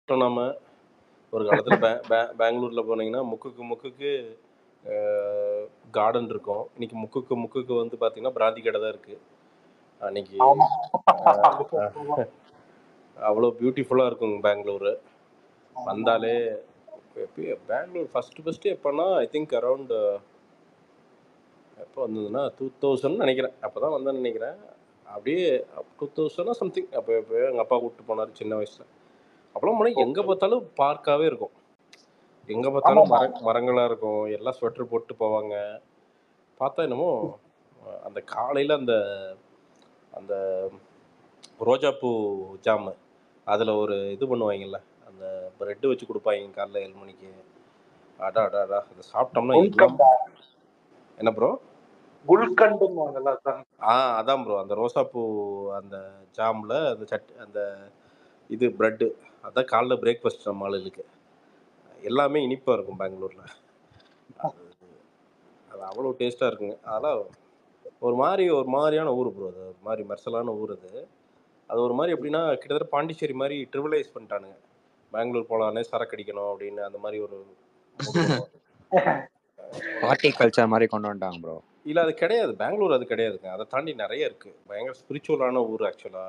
நாம ஒரு காலத்துல பெங்களூர்ல போனீங்கன்னா முக்குக்கு முக்குக்கு கார்டன் இருக்கும். இன்னைக்கு முக்குக்கு முக்குக்கு வந்து பார்த்தீங்கன்னா பிராந்தி கடை தான் இருக்கு. அன்னைக்கு அவ்வளோ பியூட்டிஃபுல்லாக இருக்கும் பெங்களூரு. வந்தாலே பெங்களூர் ஃபஸ்ட்டு எப்போன்னா ஐ திங்க் அரௌண்ட் எப்போ வந்ததுன்னா 2000 நினைக்கிறேன். அப்போ தான் வந்தேன்னு நினைக்கிறேன். அப்படியே 2000 சம்திங். அப்போ எப்போயோ எங்கள் அப்பா கூப்பிட்டு போனார் சின்ன வயசில். அப்போலாம் போனால் எங்கே பார்த்தாலும் பார்க்காகவே இருக்கும். எங்கே பார்த்தாலும் மரங்களாக இருக்கும். எல்லாம் ஸ்வெட்டர் போட்டு போவாங்க. பார்த்தா என்னமோ அந்த காலையில் அந்த அந்த ரோஜாப்பூ ஜாமு அதில் ஒரு இது பண்ணுவாங்கல்ல, அந்த ப்ரெட்டு வச்சு கொடுப்பாங்க காலைல 7 மணிக்கு. அடா அடா அடா அதை சாப்பிட்டோம்னா எல்லாம். என்ன ப்ரோ? அதான் ப்ரோ, அந்த ரோசாப்பூ அந்த ஜாமில் அந்த அந்த இது ப்ரெட்டு, அதான் காலைல பிரேக்ஃபாஸ்ட் நம்ம ஆளுகளுக்கு. எல்லாமே இனிப்பாக இருக்கும் பெங்களூரில். அது அவ்வளோ டேஸ்ட்டாக இருக்குங்க. அதெல்லாம் ஒரு மாதிரியான ஊர் ப்ரோ. அது ஒரு மாதிரி மெர்சலான ஊர். அது ஒரு மாதிரி எப்படின்னா கிட்டத்தட்ட பாண்டிச்சேரி மாதிரி ட்ரிவலைஸ் பண்ணிட்டானுங்க. பெங்களூர் போகலானே சரக்கு அடிக்கணும் அப்படின்னு அந்த மாதிரி ஒரு பார்ட்டி கல்ச்சர் மாதிரி கொண்டு வந்துட்டாங்க ப்ரோ. இல்லை, அது கிடையாது. பெங்களூர் அது கிடையாதுங்க. அதை தாண்டி நிறைய இருக்கு. பயங்கர ஸ்பிரிச்சுவலான ஊர் ஆக்சுவலா.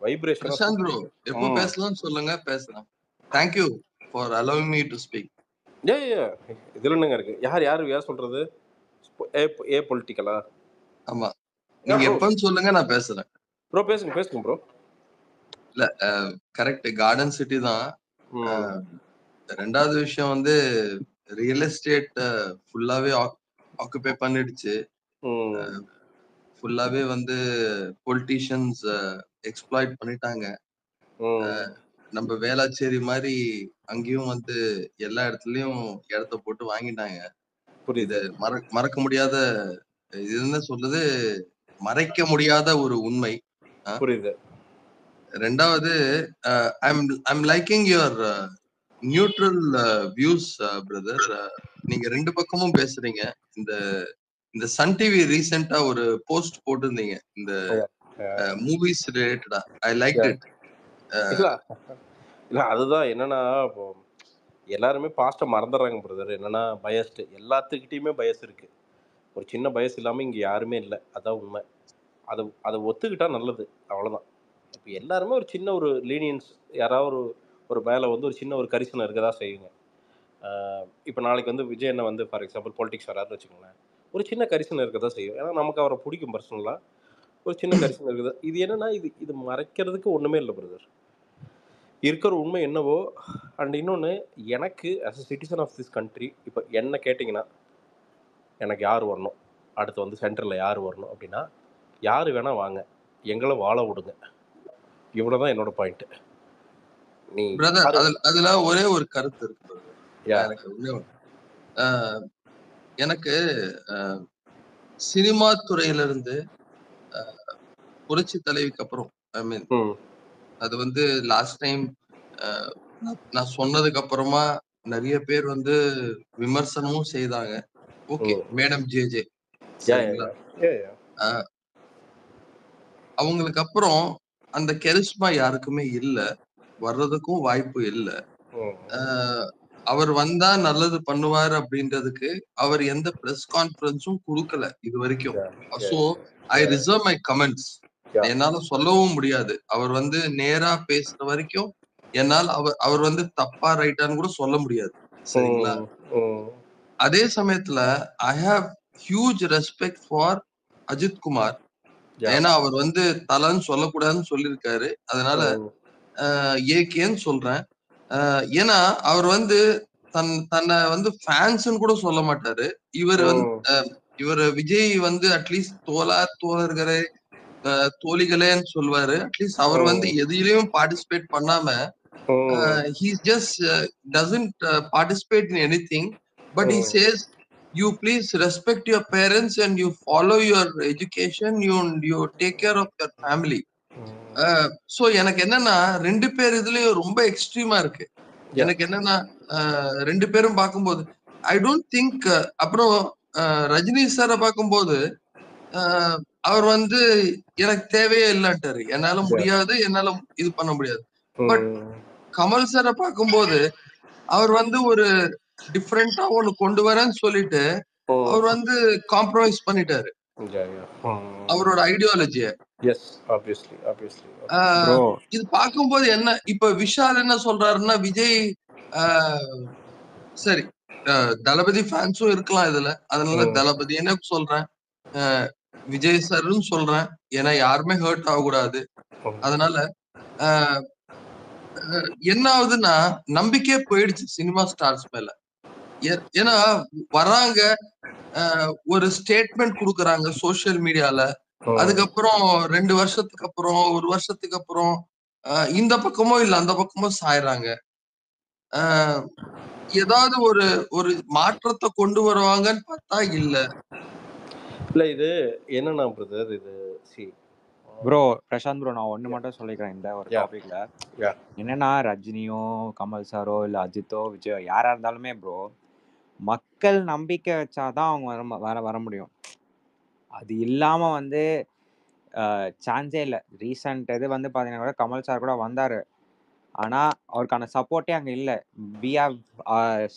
வைப்ரேஷன். பிரசாந்த் ப்ரோ, எப்போ பேசலாம்னு சொல்லுங்க, பேசலாம். Thank you for allowing me to speak. இதுல என்னங்க இருக்கு? யார் சொல்றது? ஏ பொலிட்டிக்கலா? ஆமா, நீங்க எப்பன்னு சொல்லுங்க, நான் பேசுறேன். ப்ரோ பேசுங்க ப்ரோ. இல்ல, கரெக்ட், கார்டன் சிட்டி தான். ரெண்டாவது விஷயம் வந்து ரியல் எஸ்டேட் ஃபுல்லாவே ஆக்குபை பண்ணிடுச்சு. ஃபுல்லாவே வந்து பொலிட்டீஷியன்ஸ் எக்ஸ்ப்ளாய்ட் பண்ணிட்டாங்க. நம்ம வேளாச்சேரி மாதிரி அங்கேயும் வந்து எல்லா இடத்துலயும் இடத்த போட்டு வாங்கிட்டாங்க. புரியுது. மறக்க முடியாத, இது என்ன சொல்றது, மறைக்க முடியாத ஒரு உண்மை. புரியுது. ரெண்டாவது, I'm liking your neutral views brother. நீங்க ரெண்டு பக்கமும் பேசுறீங்க. இந்த சன் டிவி ரீசெண்டா ஒரு போஸ்ட் போட்டிருந்தீங்க இந்த மூவிஸ் ரிலேட்டடா. I like it. இல்ல, அதுதான் என்னன்னா, இப்போ எல்லாருமே பாஸ்ட்டை மறந்துடுறாங்க பிரதர். என்னன்னா பயஸ்டு, எல்லாத்துக்கிட்டையுமே பயஸ் இருக்கு. ஒரு சின்ன பயஸ் இல்லாமல் இங்கே யாருமே இல்லை. அதான் உண்மை. அதை ஒத்துக்கிட்டா நல்லது, அவ்வளோதான். இப்போ எல்லாருமே ஒரு சின்ன ஒரு லீனியன்ஸ், யாராவது ஒரு மேலே வந்து ஒரு சின்ன ஒரு கரிசனை இருக்க தான் செய்யுங்க. இப்போ நாளைக்கு வந்து விஜய் என்ன வந்து ஃபார் எக்ஸாம்பிள் பாலிடிக்ஸ் வராருன்னு வச்சுக்கோங்களேன், ஒரு சின்ன கரிசனை இருக்க தான் செய்யும். ஏன்னா நமக்கு அவரை பிடிக்கும் பர்சனலாக. ஒரு சின்ன கரிசனை இருக்குது. இது என்னன்னா, இது மறைக்கிறதுக்கு ஒன்றுமே இல்லை பிரதர். இருக்கிற உண்மை என்னவோ. அண்ட் இன்னொன்று, எனக்கு as a citizen of this country, இப்போ என்ன கேட்டிங்கன்னா, எனக்கு யார் வரணும், அடுத்து வந்து சென்டரில் யார் வரணும் அப்படின்னா, யார் வேணால் வாங்க, எங்களை வாழ விடுங்க. இவ்வளோதான் என்னோட பாயிண்ட். நீ அதுல ஒரே ஒரு கருத்து இருக்கு. எனக்கு சினிமா துறையில இருந்து புரட்சி தலைவிக்கு அப்புறம், ஐ மீன் அது வந்து லாஸ்ட் டைம் நான் சொன்னதுக்கு அப்புறமா நிறைய பேர் வந்து விமர்சனமும் செய்தாங்க. ஓகே, மேடம் ஜே அவங்களுக்கு அப்புறம் அந்த கெரிஸ்மா யாருக்குமே இல்ல, வர்றதுக்கும் வாய்ப்பு இல்ல. அவர் வந்தா நல்லது பண்ணுவார் அப்படின்றதுக்கு அவர் எந்த பிரஸ் கான்ஃபரன்ஸும் கொடுக்கல இது வரைக்கும். So I reserve my comments. என்னால சொல்லவும் முடியாது. அவர் வந்து நேரா பேசுற வரைக்கும் என்னால் அவர் வந்து தப்பா ரைட்டான்னு கூட சொல்ல முடியாது, சரிங்களா? அதே சமயத்துல I have huge respect for Ajith Kumar. ஏன்னா அவர் வந்து தலன்னு சொல்லக்கூடாதுன்னு சொல்லியிருக்காரு. அதனால ஏகேன்னு சொல்றேன். ஏன்னா அவர் வந்து தன்னை வந்து ஃபேன்ஸ்ன்னு கூட சொல்ல மாட்டாரு. இவர் விஜய் வந்து அட்லீஸ்ட் தோழர்களே தோழிகளேன்னு சொல்லுவாரு. அட்லீஸ்ட் அவர் வந்து எதிலையும் பார்ட்டிசிபேட் பண்ணாம, he just doesn't participate in anything, but he says you please respect your parents and you follow your education, you take care of your family. So எனக்கு என்னன்னா, ரெண்டு பேர் இதுலயும் ரொம்ப எக்ஸ்ட்ரீமா இருக்கு. எனக்கு என்னன்னா, ரெண்டு பேரும் பார்க்கும்போது ஐ டோன்ட் திங்க். அப்புறம் ரஜினி சாரை பார்க்கும்போது அவர் வந்து எனக்கு தேவையே இல்லட்டாரு. என்னால முடியாது, என்னால இது பண்ண முடியாது. பட் கமல் சாரை பார்க்கும்போது அவர் வந்து ஒரு டிஃப்ரெண்டா ஒண்ணு கொண்டு வரேன்னு சொல்லிட்டு அவர் வந்து காம்ப்ரமைஸ் பண்ணிட்டாரு அவரோட ஐடியாலஜிய. Yes, obviously obviously. ப்ரோ இது பார்க்கும்போது என்ன இப்ப விஷால் என்ன சொல்றாருன்னா விஜய் சரி தளபதி ஃபேன்ஸும் இருக்கலாம் இதுல, அதனால தளபதி என்ன சொல்றேன், விஜய் சார்னு சொல்றேன், ஏன்னா யாருமே ஹர்ட் ஆகக்கூடாது. அதனால என்ன ஆகுதுன்னா நம்பிக்கையே போயிடுச்சு சினிமா ஸ்டார்ஸ் மேல. ஏன்னா வராங்க, ஒரு ஸ்டேட்மெண்ட் கொடுக்குறாங்க சோசியல் மீடியால, அதுக்கப்புறம் 2 வருஷத்துக்கு அப்புறம் 1 வருஷத்துக்கு அப்புறம் இந்த பக்கமோ இல்ல அந்த பக்கமோ சாயறாங்க. ஏதாவது ஒரு மாற்றத்தை கொண்டு வருவாங்கன்னு பார்த்தா இல்ல. இது என்னன்னா பிரதர், இது ப்ரோ பிரசாந்த் ப்ரோ, நான் ஒண்ணு மட்டும் சொல்லிக்கிறேன் இந்த ஒரு டாபிக்ல. என்னன்னா ரஜினியோ கமல் சாரோ இல்ல அஜித்தோ விஜயோ யாரா இருந்தாலுமே ப்ரோ, மக்கள் நம்பிக்கை வச்சாதான் அவங்க வர முடியும். அது இல்லாம வந்து சான்ஸே இல்லை. ரீசன்ட் இது வந்து பாத்தீங்கன்னா கூட கமல் சார் கூட வந்தாரு, ஆனா அவருக்கான சப்போர்ட்டே அங்க இல்ல. வி ஹேவ்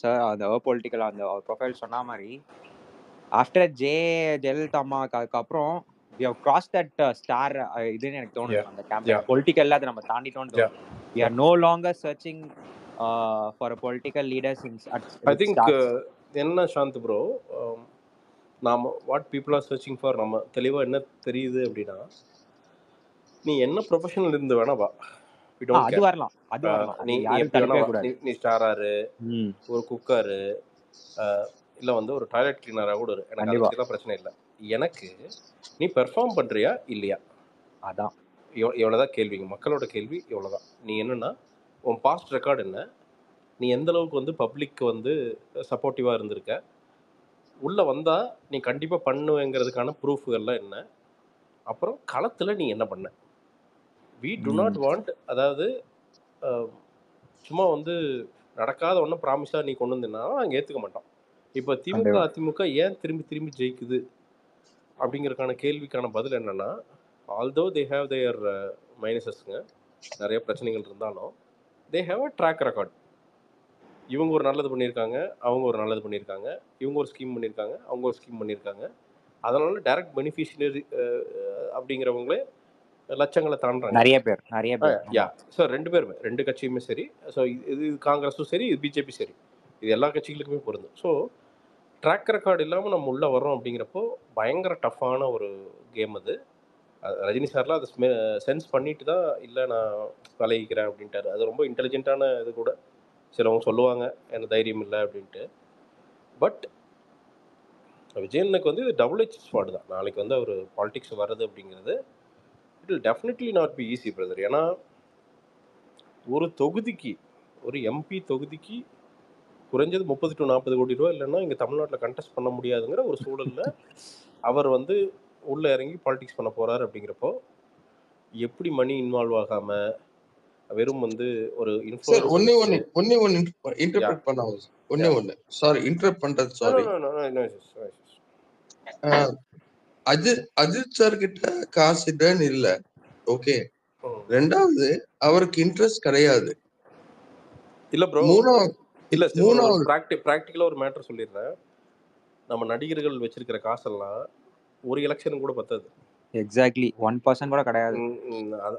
சார் அந்த பொலிட்டிக்கல் அந்த ப்ரொஃபைல் சொன்ன மாதிரி ஆஃப்டர் ஜெயலலிதா அம்மாவுக்கு அதுக்கப்புறம் we have crossed that star இதுன்னு எனக்கு தோணுது. அந்த கேம்பெயின் பொலிட்டிக்கல்ல அதை நம்ம தாண்டிட்டோம்னு தோணுது. we are no longer searching for a political leaders in I think என்ன சாந்த் ப்ரோ, நாம what people are searching for, நம்ம தெளிவா என்ன தெரியுது அப்படின்னா, நீ என்ன ப்ரொஃபஷனல் இருந்து வேணா வா, அது வரலாம், அது வரலாம், நீ எப்படி வேணா வா, நீ ஸ்டாராரு, ஒரு குக்காரு, இல்லை வந்து ஒரு டாய்லெட் கிளீனராக கூட எனக்கு அதை பற்றிலாம் பிரச்சனை இல்லை. எனக்கு நீ பெர்ஃபார்ம் பண்ணுறியா இல்லையா, அதான் எவ்வளோதான் கேள்விங்க, மக்களோட கேள்வி எவ்வளோதான். நீ என்னென்னா உன் பாஸ்ட் ரெக்கார்டு என்ன, நீ எந்த அளவுக்கு வந்து பப்ளிக் வந்து சப்போர்ட்டிவாக இருந்திருக்க, உள்ளே வந்தால் நீ கண்டிப்பாக பண்ணுவேங்கிறதுக்கான ப்ரூஃபுகள்லாம் என்ன, அப்புறம் களத்தில் நீ என்ன பண்ண. வி டு நாட் வாண்ட், அதாவது சும்மா வந்து நடக்காத ஒன்றும் ப்ராமிஸாக நீ கொண்டு வந்தீங்கன்னா நாங்கள் ஏற்றுக்க மாட்டோம். இப்போ திமுக அதிமுக ஏன் திரும்பி திரும்பி ஜெயிக்குது அப்படிங்கிறதுக்கான கேள்விக்கான பதில் என்னென்னா, ஆல்தோ தே ஹேவ் தேர் மைனஸஸ்ங்க, நிறைய பிரச்சனைகள் இருந்தாலும் they have a track record. இவங்க ஒரு நல்லது பண்ணியிருக்காங்க, அவங்க ஒரு நல்லது பண்ணியிருக்காங்க, இவங்க ஒரு ஸ்கீம் பண்ணியிருக்காங்க, அவங்க ஒரு ஸ்கீம் பண்ணியிருக்காங்க. அதனால டைரக்ட் பெனிஃபிஷியரி அப்படிங்கிறவங்களே லட்சங்களை தாண்டுறாங்க நிறைய பேர். யா, ஸோ 2 பேருமே 2 கட்சியுமே சரி, ஸோ இது காங்கிரஸும் சரி, இது பிஜேபி சரி, இது எல்லா கட்சிகளுக்குமே பொருந்தும். ஸோ ட்ராக் ரெக்கார்டு இல்லாமல் நம்ம உள்ளே வர்றோம் அப்படிங்கிறப்போ பயங்கர டஃப்பான ஒரு கேம் அது. ரஜினி சார்லாம் அதை சென்ஸ் பண்ணிட்டு தான் இல்லை நான் விளைவிக்கிறேன் அப்படின்ட்டாரு. அது ரொம்ப இன்டெலிஜென்ட்டான இது கூட. சிலவங்க சொல்லுவாங்க எனக்கு தைரியம் இல்லை அப்படின்ட்டு. பட் விஜயனுக்கு வந்து இது டபுள் எட்ஜ் ஸ்வாட் தான். நாளைக்கு வந்து அவர் பாலிடிக்ஸ் வர்றது அப்படிங்கிறது it will definitely not be easy brother. ஏன்னா ஒரு தொகுதிக்கு, ஒரு எம்பி தொகுதிக்கு குறைஞ்சது 30 to 40 கோடி ரூபா இல்லைன்னா இங்கே தமிழ்நாட்டில் கண்டெஸ்ட் பண்ண முடியாதுங்கிற ஒரு சூழலில் அவர் வந்து உள்ளே இறங்கி பாலிடிக்ஸ் பண்ண போகிறாரு. அப்படிங்கிறப்போ எப்படி மணி இன்வால்வ் ஆகாமல் வெறும் வந்து ஒரு அஜித் சார் கிட்ட காசு இல்ல. ஓகே, ரெண்டாவது அவருக்கு இன்ட்ரெஸ்ட் கிடையாது. இல்ல ப்ரோ, இல்ல பிராக்டிகலா ஒரு மேட்டர் சொல்லிடுறேன். நம்ம நடிகர்கள் வச்சிருக்கிற காசெல்லாம் ஒரு எலெக்ஷன் கூட பத்தாது. எக்ஸாக்ட்லி 1% கூட கிடையாது.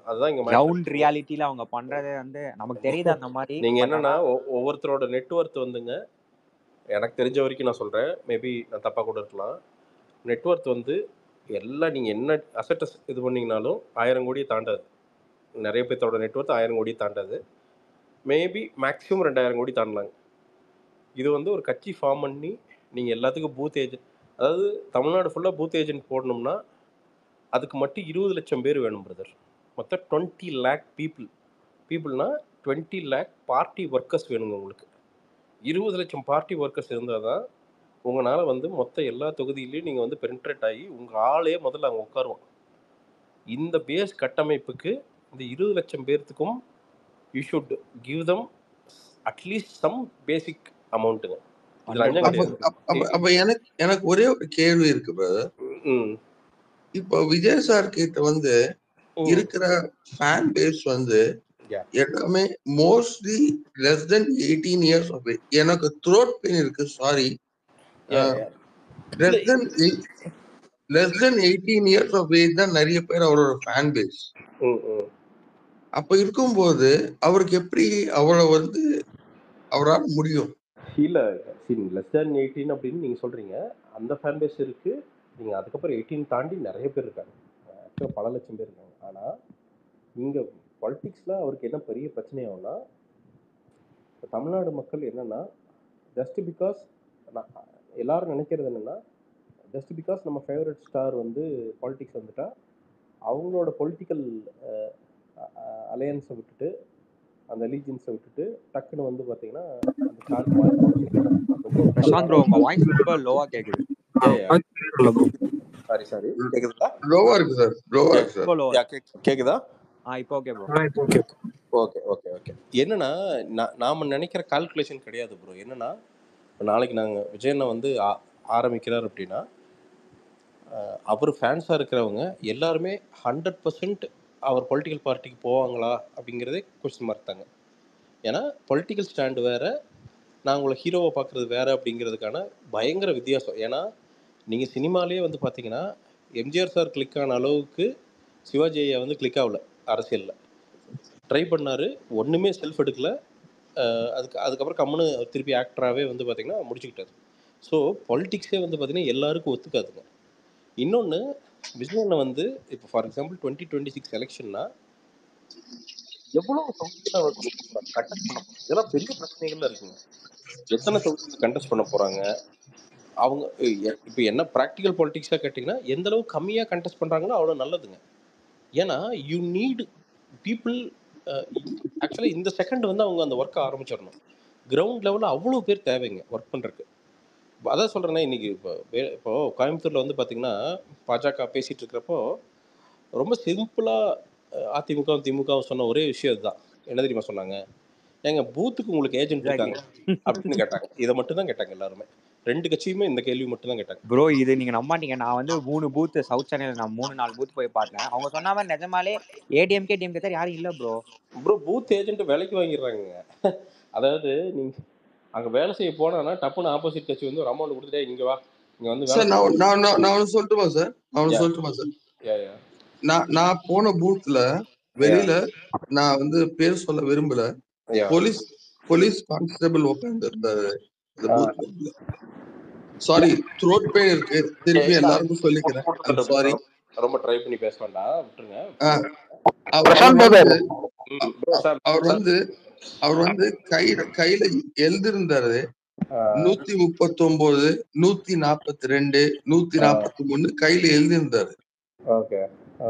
அதுதான் இங்க கிரவுண்ட் ரியாலிட்டில அவங்க பண்றதே வந்து நமக்கு தெரியுது. அந்த மாதிரி நீங்க என்னன்னா ஒவ்வொருத்தரோட நெட்வொர்த் வந்துங்க, எனக்கு தெரிஞ்ச வரைக்கும் நான் சொல்றேன், மேபி நான் தப்பா கூட இருக்கலாம். நெட்வொர்த் வந்து எல்லாம் நீங்க என்ன அசெட் இது பண்ணீங்கனாலும் 1000 கோடியை தாண்டாது. நிறைய பேர்த்தோட நெட்வொர்த் 1000 கோடியை தாண்டாது. மேபி மேக்ஸிமம் 2000 கோடி தாண்டலாங்க. இது வந்து ஒரு கட்சி ஃபார்ம் பண்ணி நீங்கள் எல்லாத்துக்கும் பூத் ஏஜென்ட், அதாவது தமிழ்நாடு ஃபுல்லாக பூத் ஏஜென்ட் போடணும்னா அதுக்கு மட்டும் 20 லட்சம் பேர் வேணும் பிரதர். மொத்தம் 20 lakh பீப்புள்னா 20 lakh பார்ட்டி ஒர்க்கர்ஸ் வேணுங்க உங்களுக்கு. 20 லட்சம் பார்ட்டி ஒர்க்கர்ஸ் இருந்தால் தான் உங்களால் வந்து மொத்த எல்லா தொகுதியிலையும் நீங்கள் வந்து பெனிட்ரேட் ஆகி உங்கள் ஆளே முதல்ல அங்கே உட்காருவோம். இந்த பேஸ் கட்டமைப்புக்கு இந்த 20 லட்சம் பேர்த்துக்கும் you should give them at least some basic அமௌண்ட்டுங்க. அப்ப எனக்கு ஒரே ஒரு கேள்வி இருக்கு பிரதர். இப்போ விஜய் சார் கிட்ட வந்து இருக்கிற ஃபேன் பேஸ் வந்து எல்லாமே mostly less than 18 years of age. எனக்கு த்ரோட் பெயின் இருக்கு, sorry. Less than 18 years of age தான் நிறைய பேர் அவரோட ஃபேன் பேஸ். அப்ப இருக்கும்போது அவருக்கு எப்படி அவரால் முடியும்? இல்ல லெஸ் தேன் 18 அப்படின்னு நீங்க சொல்றீங்க, அந்த ஃபேன் பேஸ் இருக்கு. நீங்க அதுக்கப்புறம் 18 தாண்டி நிறைய பேர் இருக்காங்க, பல லட்சம் பேர் இருக்காங்க. ஆனா இங்க பாலிடிக்ஸ்ல அவருக்கு என்ன பெரிய பிரச்சனை ஆகும்னா, தமிழ்நாடு மக்கள் என்னன்னா, ஜஸ்ட் பிகாஸ் எல்லாரும் நினைக்கிறது என்னன்னா, ஜஸ்ட் பிகாஸ் நம்ம ஃபேவரட் ஸ்டார் வந்து பாலிடிக்ஸ் வந்துட்டா அவங்களோட பொலிட்டிக்கல் அலையன்ஸை விட்டுட்டு, அந்த அலிஜியன்ஸை விட்டுட்டு டக்குன்னு வந்து பார்த்தீங்கன்னா அந்த ஸ்டார் பிரசாந்த் ப்ரோ உங்க வாய்ஸ் ரொம்ப லோவா கேக்குது. சாரி கேக்குதா? லோவா இருக்கு சார், லோவா இருக்கு சார். ரொம்ப லோவா கேக்குதா? இப்போ ஓகே ப்ரோ. ஓகே. என்னன்னா நாம நினைக்கிற கால்குலேஷன் கிடையாது ப்ரோ. என்னன்னா நாளைக்கு நாங்கள் விஜயண்ணா வந்து ஆரம்பிக்கிறார் அப்படின்னா, அவர் ஃபேன்ஸாக இருக்கிறவங்க எல்லாருமே 100% அவர் பொலிட்டிக்கல் பார்ட்டிக்கு போவாங்களா அப்படிங்கிறதே கொஸ்டின் மார்க் தாங்க. ஏன்னா பொலிட்டிக்கல் ஸ்டாண்டு வேறு, நான் உங்களை ஹீரோவை பார்க்குறது வேறு அப்படிங்கிறதுக்கான பயங்கர வித்தியாசம். ஏன்னா நீங்கள் சினிமாலேயே வந்து பார்த்தீங்கன்னா எம்ஜிஆர் சார் கிளிக் ஆன அளவுக்கு சிவாஜி ஐயா வந்து கிளிக் ஆகல. அரசியலில் ட்ரை பண்ணார், ஒன்றுமே செல்ஃப் எடுக்கலை. அதுக்கப்புறம் கம்முன்னு திருப்பி ஆக்டராகவே வந்து பார்த்திங்கன்னா முடிச்சுக்கிட்டாரு. ஸோ பொலிட்டிக்ஸே வந்து பார்த்திங்கன்னா எல்லாருக்கும் ஒத்துக்காதுங்க. இன்னொன்று, விஜயண்ணா வந்து இப்போ ஃபார் எக்ஸாம்பிள் 2026 எலெக்ஷன்னா எவ்வளோ தொகுதியில் அவர் கண்டெஸ்ட் பண்ண போகிறாங்க, இதெல்லாம் பெரிய பிரச்சனைகள்ல இருக்குங்க. எத்தனை தொகுதியில் கண்டெஸ்ட் பண்ண போகிறாங்க அவங்க, இப்போ என்ன ப்ராக்டிக்கல் பாலிட்டிக்ஸாக கேட்டிங்கன்னா எந்த அளவு கம்மியாக கண்டெஸ்ட் பண்ணுறாங்களோ அவ்வளோ நல்லதுங்க. ஏன்னா யூ நீட் பீப்புள். ஆக்சுவலாக இந்த செகண்ட் வந்து அவங்க அந்த ஒர்க்கை ஆரம்பிச்சிடணும். கிரவுண்ட் லெவலில் அவ்வளோ பேர் தேவைங்க ஒர்க் பண்ணுறதுக்கு. அதான் சொல்கிறேன்னா, இன்றைக்கி இப்போ கோயம்புத்தூரில் வந்து பார்த்திங்கன்னா பாஜக பேசிகிட்டு இருக்கிறப்போ ரொம்ப சிம்பிளாக அதிமுகவும் திமுகவும் சொன்ன ஒரே விஷயம் இதுதான். என்ன தெரியுமா சொன்னாங்க? ஏங்க பூத்துக்கு உங்களுக்கு ஏஜென்ட் இருக்காங்க அப்படின்னு கேட்டாங்க. இதை மட்டும் தான் கேட்டாங்க எல்லாருமே. 2 கட்சியுமே இந்த கேள்வி மட்டும் தான் கேட்டாங்க. ப்ரோ இது நீங்க நம்ப மாட்டீங்க, நான் வந்து 3 பூத் சவுத் சென்னையில் நான் 3-4 பூத் போய் பார்த்தேன். அவங்க சொன்ன மாதிரி நிஜமாலே ஏடிஎம்கே டிஎம்கே தான் யாரும் இல்லை ப்ரோ. பூத் ஏஜென்ட் விலைக்கு வாங்கிடுறாங்க. அதாவது நீங்கள் அங்கே வேலை செய்ய போனா டப்புன்னு ஆப்போசிட் கட்சி வந்து ஒரு அமௌண்ட் கொடுத்துட்டே இங்கே வா, இங்கே வந்து சார் நான் சொல்லட்டுமா சார்? நான் போன பூத்ல வெளியில நான் வந்து பேர் சொல்ல விரும்பல, போலீஸ் கான்ஸ்டபிள் உட்கார்ந்து இருந்தாரு அந்த பூத்ல. சாரி, த்ரோட் பெயின் இருக்கு, திருப்பி எல்லாருக்கும் சொல்லிக்கிறேன், சாரி. ரொம்ப ட்ரை பண்ணி பேச வேண்டாம், விட்டுருங்க. அவர் வந்து கையில எழுதிருந்தாரு 139, 142, 143 கையில எழுதிருந்தாரு.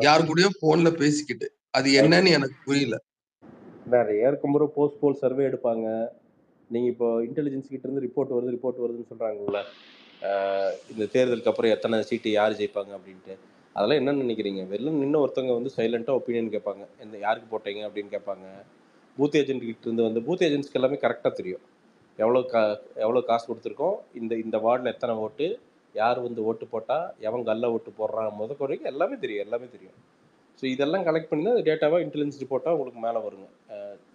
யாரு கூடயோ போன்ல பேசிக்கிட்டு. அது என்னன்னு எனக்கு புரியல. ஏற்கனவே போஸ்ட் போல் சர்வே எடுப்பாங்க. நீங்க இப்போ இன்டெலிஜென்ஸ் கிட்ட இருந்து ரிப்போர்ட் வருதுன்னு சொல்றாங்கல்ல, இந்த தேர்தலுக்கு அப்புறம் எத்தனை சீட்டு யார் ஜெயிப்பாங்க அப்படின்ட்டு. அதெல்லாம் என்னன்னு நினைக்கிறீங்க? வெளில நின்று ஒருத்தவங்க வந்து சைலண்டா ஒப்பீனியன் கேட்பாங்க, யாருக்கு போட்டீங்க அப்படின்னு கேட்பாங்க. பூத் ஏஜென்ட் கிட்ட இருந்து வந்து பூத் ஏஜென்ட்ஸ்க்கு எல்லாமே கரெக்டாக தெரியும், எவ்வளோ காசு கொடுத்துருக்கோம், இந்த வார்டில் எத்தனை ஓட்டு, யார் வந்து ஓட்டு போட்டால் எவன் கல்ல ஓட்டு போடுறான் முதற்கொண்டு எல்லாமே தெரியும். ஸோ இதெல்லாம் கலெக்ட் பண்ணி தான் டேட்டாவாக இன்டெலிஜென்ஸ் ரிப்போர்ட்டாக உங்களுக்கு மேலே வருங்க,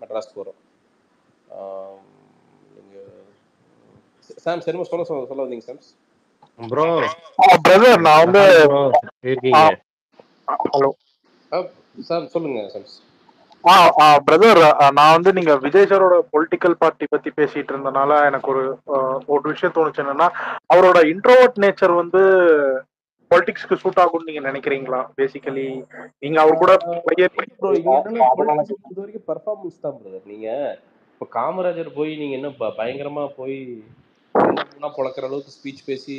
மெட்ராஸ்க்கு வரும். நீங்கள் சாம் சரிமா சொல்ல வந்தீங்க சாம்? ப்ரோ பிரதர் நான் வந்து ஹலோ சார் சொல்லுங்க சாம். பிரதர் நான் வந்து நீங்க விஜய் சாரோட பொலிட்டிக்கல் பார்ட்டி பத்தி பேசிட்டு இருந்தனால எனக்கு ஒரு விஷயம் தோணுச்சு. என்னன்னா அவரோட இன்ட்ரோவர்ட் நேச்சர் வந்து பொலிட்டிக்ஸ்க்கு சூட் ஆகும்னு நீங்க நினைக்கிறீங்களா? பேசிக்கலி நீங்க அவர் கூட வரைக்கும் பெர்ஃபார்மன்ஸ் தான் பிரதர். நீங்க இப்போ காமராஜர் போய் நீங்க என்ன பயங்கரமா போய் பொழக்கிற அளவுக்கு ஸ்பீச் பேசி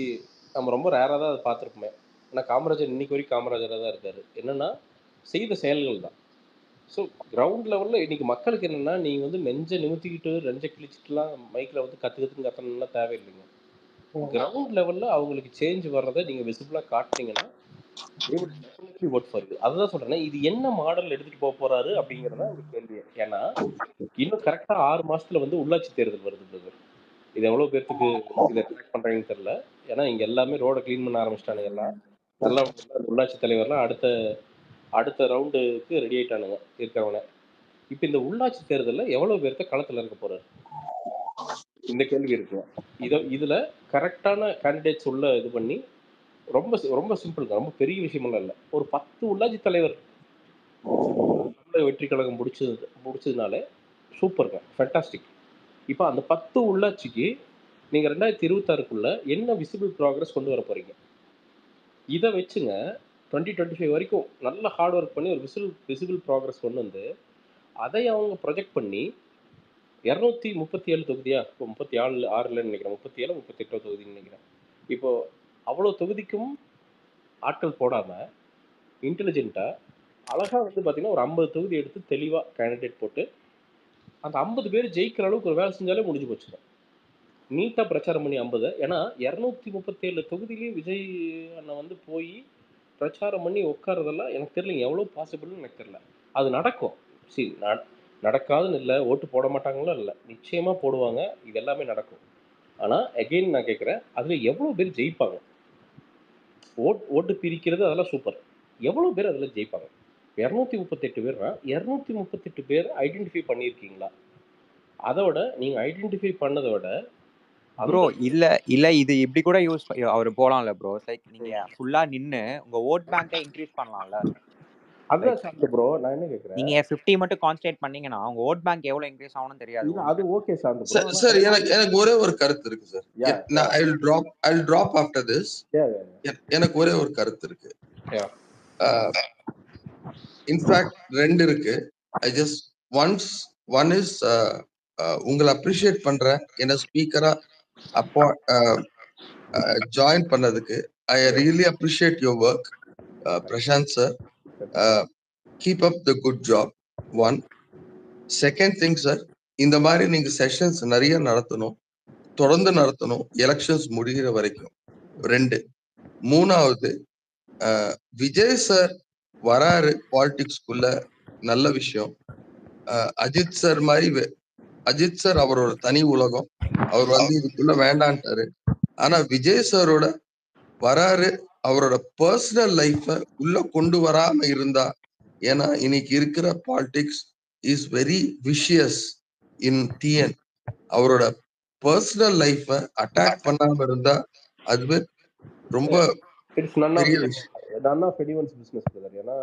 நம்ம ரொம்ப ரேராக தான் அதை பார்த்துருப்போமே. ஏன்னா காமராஜர் இன்னைக்கு வரைக்கும் காமராஜராக தான் இருக்காரு. என்னன்னா செய்த செயல்கள் தான். ஸோ கிரவுண்ட் லெவலில் இன்னைக்கு மக்களுக்கு என்னென்னா, நீங்கள் வந்து நெஞ்சை நிமித்திக்கிட்டு நெஞ்சை கிழிச்சிட்டுலாம் மைக்கில் வந்து கற்றுலாம் தேவையில்லைங்க. கிரவுண்ட் லெவலில் அவங்களுக்கு சேஞ்ச் வர்றதை நீங்கள் விசிபிளாக காட்டினீங்கன்னா ஓட் ஃபார் யூ. அதுதான் சொல்கிறேன், இது என்ன மாடல் எடுத்துகிட்டு போக போகிறாரு அப்படிங்கிறதான் இந்த கேள்வி. ஏன்னா இன்னும் கரெக்டாக 6 மாதத்தில் வந்து உள்ளாட்சி தேர்தல் வருது. இது எவ்வளோ பேர்த்துக்கு இதை ட்ராக் பண்ணுறாங்கன்னு தெரில. ஏன்னா இங்கே எல்லாமே ரோடை க்ளீன் பண்ண ஆரம்பிச்சிட்டானுங்க. எல்லாம் நல்லா உள்ளாட்சி தலைவர்லாம் அடுத்த ரவுண்டுக்கு ரெடி ஆகிட்டானுங்க இருக்கிறவங்க. இப்போ இந்த உள்ளாட்சி தேர்தலில் எவ்வளோ பேர்த்த களத்தில் இருக்க போறாரு? இந்த கேள்வி இருக்கு. இதில் கரெக்டான கேண்டிடேட்ஸ் உள்ள இது பண்ணி ரொம்ப ரொம்ப சிம்பிளுங்க. ரொம்ப பெரிய விஷயமெல்லாம் இல்லை. ஒரு 10 உள்ளாட்சி தலைவர் தமிழக வெற்றி கழகம் முடிச்சதுனாலே சூப்பருங்க, ஃபேண்டாஸ்டிக். இப்போ அந்த 10 உள்ளாட்சிக்கு நீங்கள் 2026க்குள்ள என்ன விசிபிள் ப்ராக்ரஸ் கொண்டு வர போறீங்க? இதை வச்சுங்க 2025 வரைக்கும் நல்ல ஹார்ட் ஒர்க் பண்ணி ஒரு விசிபிள் ப்ராக்ரஸ் கொண்டு வந்து அதை அவங்க ப்ரொஜெக்ட் பண்ணி 237 தொகுதியா? இப்போ 36 நினைக்கிறேன், 37 38 தொகுதின்னு நினைக்கிறேன். இப்போ அவ்வளோ தொகுதிக்கும் ஆட்கள் போடாமல் இன்டெலிஜென்ட்டாக அழகாக வந்து பார்த்தீங்கன்னா ஒரு 50 தொகுதி எடுத்து தெளிவாக கேண்டிடேட் போட்டு அந்த 50 பேர் ஜெயிக்கிற அளவுக்கு ஒரு வேலை செஞ்சாலே முடிஞ்சு போச்சுங்க. நீட்டாக பிரச்சாரம் பண்ணி 50, ஏன்னா 237 தொகுதியிலையும் விஜய் அண்ணன் வந்து போய் பிரச்சாரம் பண்ணி உட்காரதெல்லாம் எனக்கு தெரியலைங்க, எவ்வளோ பாசிபிள்னு எனக்கு தெரியல. அது நடக்கும். சரி, நடக்காதுன்னு இல்லை, ஓட்டு போட மாட்டாங்களோ இல்லை, நிச்சயமாக போடுவாங்க, இது எல்லாமே நடக்கும். ஆனால் அகெயின் நான் கேட்குறேன், அதில் எவ்வளோ பேர் ஜெயிப்பாங்க? ஓட்டு பிரிக்கிறது அதெல்லாம் சூப்பர், எவ்வளோ பேர் அதில் ஜெயிப்பாங்க? 238 பேர்னா 238 பேர் ஐடென்டிஃபை பண்ணியிருக்கீங்களா? அதோட நீங்கள் ஐடென்டிஃபை பண்ணதை விட ப்ரோ இல்ல இது இப்படி கூட யூஸ் அவர் போலாம்ல ப்ரோ. லைக் நீங்க ஃபுல்லா நின்னு உங்க ஓட் பேங்கை இன்க்ரீஸ் பண்ணலாம்ல. அதுதான் சார் ப்ரோ, நான் என்ன கேட்குறேன், நீங்க 50 மட்டும் கான்சன்ட்ரேட் பண்ணீங்கன்னா உங்க ஓட் பேங்க் எவ்வளவு இன்க்ரீஸ் ஆகும்னு தெரியாது. அது ஓகே சார் ப்ரோ. சார் எனக்கு ஒரே ஒரு கருத்து இருக்கு சார். நான் I will drop after this. எனக்கு ஒரே ஒரு கருத்து இருக்கு. இன்ஃபேக்ட் 2 இருக்கு. ஐ ஜஸ்ட் ஒன் இஸ் உங்களை அப்ரிஷியேட் பண்றேன் என்ன ஸ்பீக்கரா அப்போ ஜாயின் பண்ணதுக்கு. I really appreciate your work Prashanth sir. Keep up the good job. 1. Second thing sir, இந்த மாதிரி நீங்க செஷன்ஸ் நிறைய நடத்தணும், தொடர்ந்து நடத்தணும், எலெக்ஷன்ஸ் முடிகிற வரைக்கும். 2. 3வது, விஜய் சார் வராரு பாலிடிக்ஸ்குள்ள, நல்ல விஷயம். அஜித் சார் மாதிரி அஜித் சார் அவரோட தனி உலகம், அவர் வந்து இதுக்குள்ள வேண்டான்ட்டாரு. ஆனா விஜய் சாரோட வராரு, அவரோட பர்சனல் லைஃப உள்ள கொண்டு வராம இருந்தா, ஏன்னா இன்னைக்கு இருக்கிற politics is very vicious in TN. அவரோட பர்சனல் லைஃப அட்டாக் பண்ணாம இருந்தா அதுவே ரொம்ப பெரிய விஷயம். ஏன்னா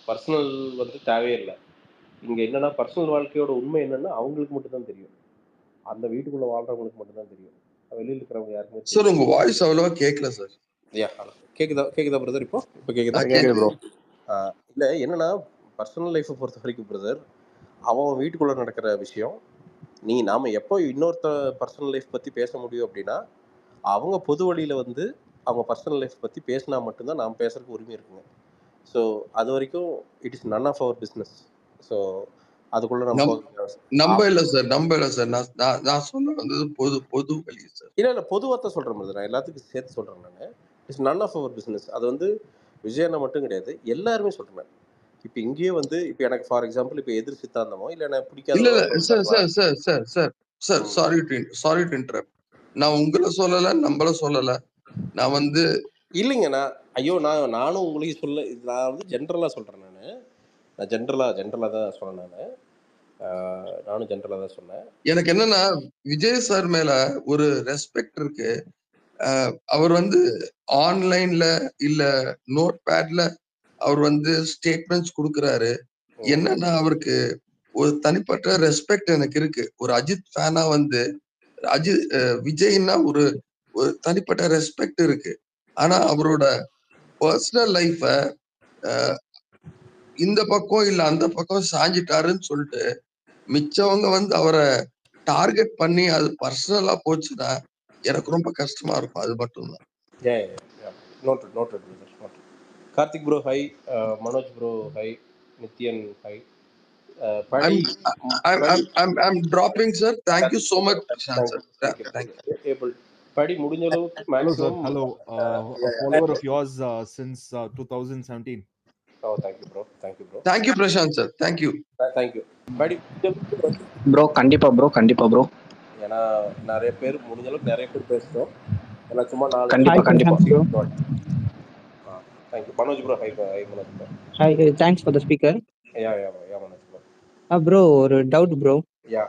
பர்சனல் வந்து தேவையில்லை இங்க. என்னன்னா பர்சனல் வாழ்க்கையோட உண்மை என்னன்னா அவங்களுக்கு மட்டும் தான் தெரியும், அந்த வீட்டுக்குள்ள வாழ்றவங்களுக்கு மட்டும் தான் தெரியும், வெளியில இருக்கிறவங்க யாருக்குமே. சார் உங்க வாய்ஸ் அவ்வளவா கேட்கல சார். கேக்குதா பிரதர்? இப்போ கேக்குதா ப்ரோ? இல்ல, என்னன்னா பர்சனல் லைஃபை பொறுத்த வரைக்கும் பிரதர், அவன் வீட்டுக்குள்ள நடக்கிற விஷயம். நாம எப்போ இன்னொருத்த பர்சனல் லைஃப் பத்தி பேச முடியும் அப்படின்னா அவங்க பொது வழியில வந்து அவங்க பர்சனல் லைஃப் பத்தி பேசினா மட்டும்தான் நாம் பேசுறதுக்கு உரிமை இருக்குங்க. ஸோ அது வரைக்கும் it is none of our business. So அதுக்குள்ள நம்ப இல்ல சார். நான் சொல்ல வந்தது பொது வழி சார். இல்ல பொதுவாக சொல்றேன் பிரதர், நான் எல்லாத்துக்கும் சேர்த்து சொல்றேன். நான் it's none of our business. அது வந்து விஜயண்ணா மட்டும் கிடையாது, எல்லாருமே சொல்றேன். இப்போ இங்கேயே வந்து இப்போ எனக்கு ஃபார் எக்ஸாம்பிள் இப்போ எதிர் சித்தாந்தமோ இல்லை எனக்கு பிடிக்காத. இல்ல சார் சாரி டு இன்டரப்ட். நான் உங்களை சொல்லல, நம்மள சொல்லல. நான் வந்து இல்லைங்க, நானும் உங்களுக்கு சொல்ல, நான் வந்து ஜென்ரலா சொல்றேன். நான் ஜென்ரலா தான் சொன்னேன். நானும் ஜென்ரலா தான் சொன்னேன். எனக்கு என்னன்னா விஜய் சார் மேல ஒரு ரெஸ்பெக்ட் இருக்கு. அவர் வந்து ஆன்லைன்ல இல்ல நோட் பேட்ல அவர் வந்து ஸ்டேட்மெண்ட்ஸ் கொடுக்குறாரு. என்னன்னா அவருக்கு ஒரு தனிப்பட்ட ரெஸ்பெக்ட் எனக்கு இருக்கு. ஒரு அஜித் ஃபேனா வந்து விஜய்னா ஒரு தனிப்பட்ட ரெஸ்பெக்ட் இருக்கு. ஆனா அவரோட பர்சனல் லைஃப இந்த பக்கம் இல்ல அந்த பக்கம் சாஞ்சிட்டாருன்னு சொல்லிட்டு மிச்சவங்க வந்து அவரை டார்கெட் பண்ணி அது பர்சனலா போச்சுன்னா எனக்கு ரொம்ப கஷ்டமா இருக்கும். அது மட்டும்தான். Karthik bro hi, Manoj bro hi, Nithyan high. I'm dropping sir. Thank you so much Prashant sir. Thank you. Padi முடிஞ்ச அளவுக்கு maximum. Hello, a follower of yours since 2017. Oh, thank you bro. Thank you Prashant sir. Thank you. Padi bro கண்டிப்பா bro. ஏன்னா நிறைய பேர் முடிஞ்ச அளவுக்கு நிறைய பேர் பேசுறோம். ஏன்னா சும்மா கண்டிப்பா thank you Manoj bro. High Manoj bro. Hi, thanks for the speaker. Yeah Manoj bro. Bro, ஒரு டவுட் ப்ரோ. யா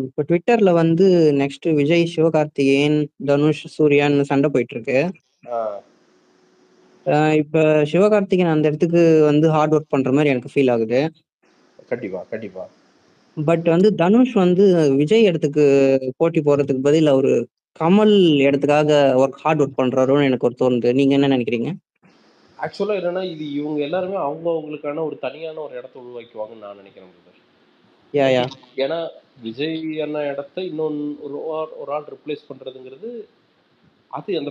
இப்போ ட்விட்டர்ல வந்து நெக்ஸ்ட் விஜய், சிவகார்த்திகேயன், தனுஷ், சூர்யான்னு சண்டை போயிட்டு இருக்கு. இப்போ சிவகார்த்திகேயன் அந்த இடத்துக்கு வந்து ஹார்ட் ஒர்க் பண்ற மாதிரி எனக்கு ஃபீல் ஆகுது. கண்டிப்பா. பட் வந்து தனுஷ் வந்து விஜய் இடத்துக்கு போட்டி போறதுக்கு பதில் அவரு கமல் இடத்துக்காக ஹார்ட் ஒர்க் பண்றாரோன்னு எனக்கு ஒரு தோணுது. நீங்க என்ன நினைக்கிறீங்க? ஆக்சுவலாக என்னன்னா, இது இவங்க எல்லாருமே அவங்களுக்கான ஒரு தனியான ஒரு இடத்த உருவாக்குவாங்கன்னு நான் நினைக்கிறேன் பிரதர். ஏன்னா விஜய் அண்ணா இடத்த இன்னொன்று ஒரு ஆள் ரிப்ளேஸ் பண்றதுங்கிறது அது அந்த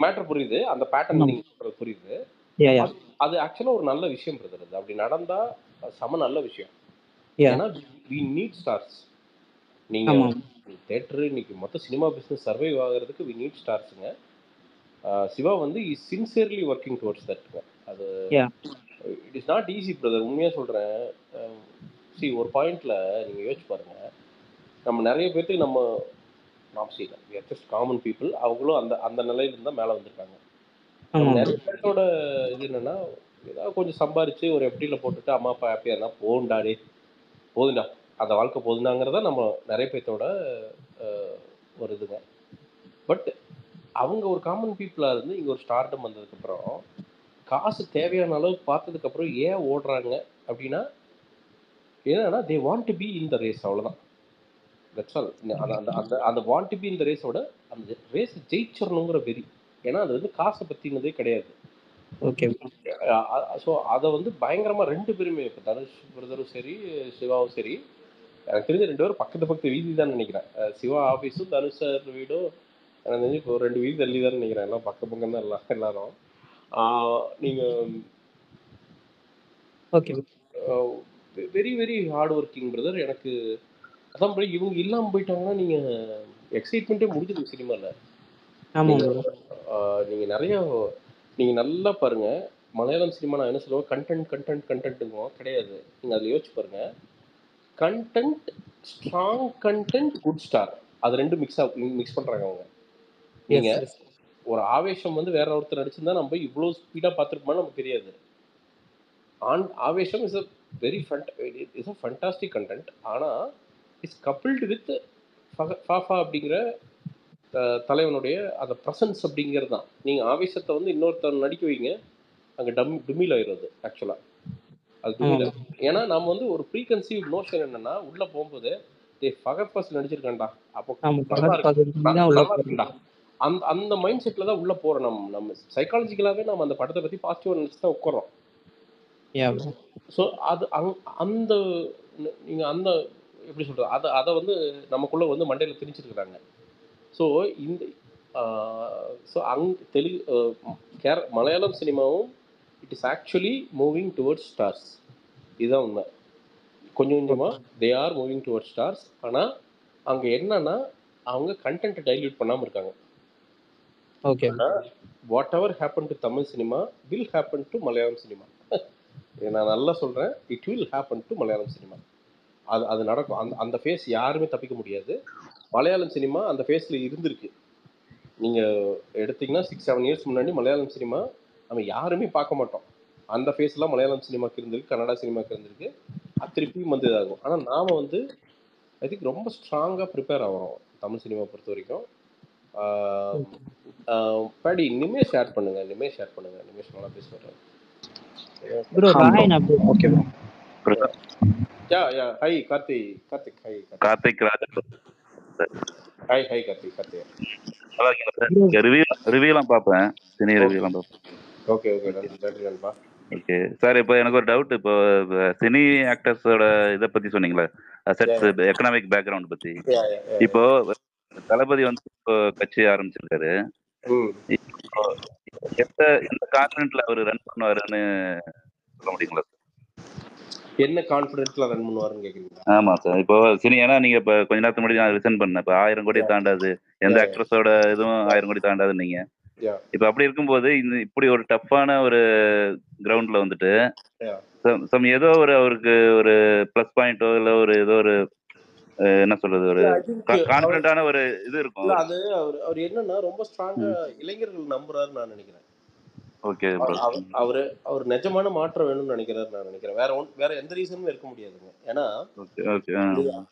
மேட்டர் புரியுது, அந்த பேட்டர்ன் நீங்க சொல்றது புரியுது. அது ஆக்சுவலா ஒரு நல்ல விஷயம் பிரதர். அது அப்படி நடந்தா சம நல்ல விஷயம். ஏன்னா we need stars. நீங்க தியேட்டர் இன்னைக்கு மொத்த சினிமா பிசினஸ் சர்வைவ் ஆகிறதுக்கு we need starsங்க. சிவா வந்து is sincerely working towards that. அது it is not easy brother. உண்மையாக சொல்கிறேன். ஒரு பாயிண்ட்ல நீங்கள் யோசிச்சு பாருங்க, நம்ம நிறைய பேர்த்துக்கு நம்ம செய்யலாம், we are just common people. அவங்களும் அந்த அந்த நிலையிலிருந்து தான் மேலே வந்திருக்காங்க. நிறைய பேர்த்தோட இது என்னன்னா, ஏதாவது கொஞ்சம் சம்பாரிச்சு ஒரு எஃப்டியில் போட்டுட்டு அம்மா அப்பா ஹாப்பியாக இருந்தால் போகுண்டாடே போதுண்டா, அந்த வாழ்க்கை போதுண்டாங்கிறத நம்ம நிறைய பேர்த்தோட ஒரு இதுங்க. பட் அவங்க ஒரு காமன் பீப்புளாக இருந்து இங்கே ஒரு ஸ்டார்டம் வந்ததுக்கப்புறம் காசு தேவையான அளவுக்கு பார்த்ததுக்கப்புறம் ஏன் ஓடுறாங்க அப்படின்னா, என்னன்னா they want to be in the race, அவ்வளோதான். That's all. அந்த want to be in the ரேஸோட அந்த ரேஸ் ஜெயிச்சிடணுங்கிற வெறி. ஏன்னா அது வந்து காசை பற்றினதே கிடையாது. ஓகே. ஸோ அதை வந்து பயங்கரமாக ரெண்டு பேருமே, இப்போ தனுஷ் பிரதரும் சரி சிவாவும் சரி, எனக்கு தெரிஞ்ச ரெண்டு பேரும் பக்கத்து வீதி தான் நினைக்கிறேன். சிவா ஆஃபீஸும் தனுஷ் சார் வீடும் எனக்கு தெரிஞ்சு இப்போ 2 வீதி தள்ளி தான் நினைக்கிறேன். எல்லாம் பக்கம் தான் எல்லாரும். நீங்கள் okay, very very hard working brother. எனக்கு அதான் ப்ரோ, இவங்க இல்லாமல் போயிட்டாங்கன்னா நீங்கள் எக்ஸைட்மெண்ட்டே முடிஞ்சிடும் சினிமாவில். நீங்கள் நிறையா நீங்கள் நல்லா பாருங்கள், மலையாளம் சினிமா நான் என்ன சொல்லுவேன், கண்டென்ட்டுங்க கிடையாது. நீங்கள் அதில் யோசிச்சு பாருங்கள், content, strong content, good star, அது ரெண்டும் மிக்ஸ் பண்ணுறாங்க அவங்க. நீங்கள் ஒரு ஆவேஷம் வந்து வேற ஒருத்தர் நடிச்சிருந்தா நம்ம இவ்வளோ ஸ்பீடாக பார்த்துருப்போம்னா நமக்கு தெரியாது. Aavesham is a very is a fantastic content. ஆனால் இட்ஸ் கப்பிள்டு வித் ஃபாஃபா அப்படிங்கிற தலைவனுடைய அந்த ப்ரெசன்ஸ் அப்படிங்கிறது தான். நீங்கள் ஆவேசத்தை வந்து இன்னொருத்தர் நடிக்க வைங்க, அங்கே டுமில் ஆயிடுறது. ஆக்சுவலாக அது டுமில். ஏன்னா நம்ம வந்து ஒரு ப்ரீகன்சீவ் நோஷன் என்னன்னா, உள்ளே போகும்போது ஃபகத் ஃபாசில் நடிச்சிருக்காண்டா, அப்போ நல்லா இருக்குண்டா, அந்த மைண்ட் செட்டில் தான் உள்ளே போகிறோம். நம்ம சைக்காலஜிக்கலாகவே நம்ம அந்த படத்தை பற்றி பாசிட்டிவாக நினச்சி தான் உட்காரோம். ஸோ அது அந்த நீங்கள் அந்த எப்படி சொல்கிறது, அதை வந்து நமக்குள்ளே வந்து மண்டையில் திணிச்சிருக்கிறாங்க. ஸோ இந்த மலையாளம் சினிமாவும் it is actually moving towards stars. இதுதான் உண்மை. கொஞ்சம் கொஞ்சமாக they are moving towards stars. ஆனால் அங்கே என்னன்னா, அவங்க கண்டென்ட்டை டைல்யூட் பண்ணாமல் இருக்காங்க. Okay. Whatever happen to Tamil cinema will happen to Malayalam cinema. நான் நல்லா சொல்கிறேன், it will happen to Malayalam cinema. அது நடக்கும். அந்த ஃபேஸ் யாருமே தப்பிக்க முடியாது. மலையாளம் சினிமா அந்த ஃபேஸில் இருந்திருக்கு. நீங்கள் எடுத்திங்கன்னா 6-7 இயர்ஸ் முன்னாடி மலையாளம் சினிமா நம்ம யாருமே பார்க்க மாட்டோம். அந்த ஃபேஸ்லாம் மலையாளம் சினிமாவுக்கு இருந்திருக்கு, கன்னடா சினிமாவுக்கு இருந்திருக்கு. அது திருப்பியும் வந்து இதாகும். ஆனால் நாம் வந்து ஐ திங்க் ரொம்ப ஸ்ட்ராங்காக ப்ரிப்பேர் ஆகிறோம் தமிழ் சினிமா பொறுத்த வரைக்கும். படி இனிமேல் ஷேர் பண்ணுங்க, நிமேஷ் நல்லா பேசுவார். Okay. High Karthik. High Karthik Raj. High Karthik. நல்லா இருக்கீங்களா சார்? ரிவ்யூலாம் பார்ப்பேன், சினி ரிவ்யூலாம் பார்ப்பேன். ஓகே நன்றி நண்பா. ஓகே சார், இப்போ எனக்கு ஒரு டவுட். இப்போ சினி ஆக்டர்ஸோட இதை பற்றி சொன்னீங்களே, அசெட்ஸ், எக்கனாமிக் பேக்ரவுண்ட் பற்றி. இப்போ தளபதி வந்து இப்போ கட்சி ஆரம்பிச்சிருக்காரு. எந்த கான்ஃபிடென்ட்ல அவர் ரன் பண்ணுவாருன்னு சொல்ல முடியுங்களா சார்? என்ன கான்ஃபிடென்ட்ல ரன் பண்ணுவாருன்னு கேக்குறீங்க? ஆமா சார். இப்போ சினி, ஏன்னா நீங்க இப்போ கொஞ்ச நேரத்துக்கு முன்னாடி நான் ரிசன் பண்ணேன், இப்போ 1000 கோடி தாண்டாது, எந்த ஆக்ட்ரஸோட இதுவும் 1000 கோடி தாண்டாதுன்னு நீங்க. இப்போ அப்படி இருக்கும்போது இப்படி ஒரு டஃப்பான ஒரு கிரவுண்ட்ல வந்துட்டு ஏதோ ஒரு அவருக்கு ஒரு ப்ளஸ் பாயிண்டோ இல்லை ஒரு ஏதோ ஒரு என்ன சொல்றது, ஒரு இல்ல ஐ திங்க் அவர் கான்பிடண்டான ஒரு இது இருக்கும் இல்ல அவருக்கு. அது அவர் என்னன்னா ரொம்ப ஸ்ட்ராங்கா இளைஞர்கள் நம்புறாருன்னு நான் நினைக்கிறேன். Okay bro. அவர் நிஜமான மாற்றம் வேணும்னு நினைக்கிறாரு நான் நினைக்கிறேன். வேற எந்த ரீசனும் இருக்க முடியாதுங்க. ஏன்னா ஓகே ஓகே.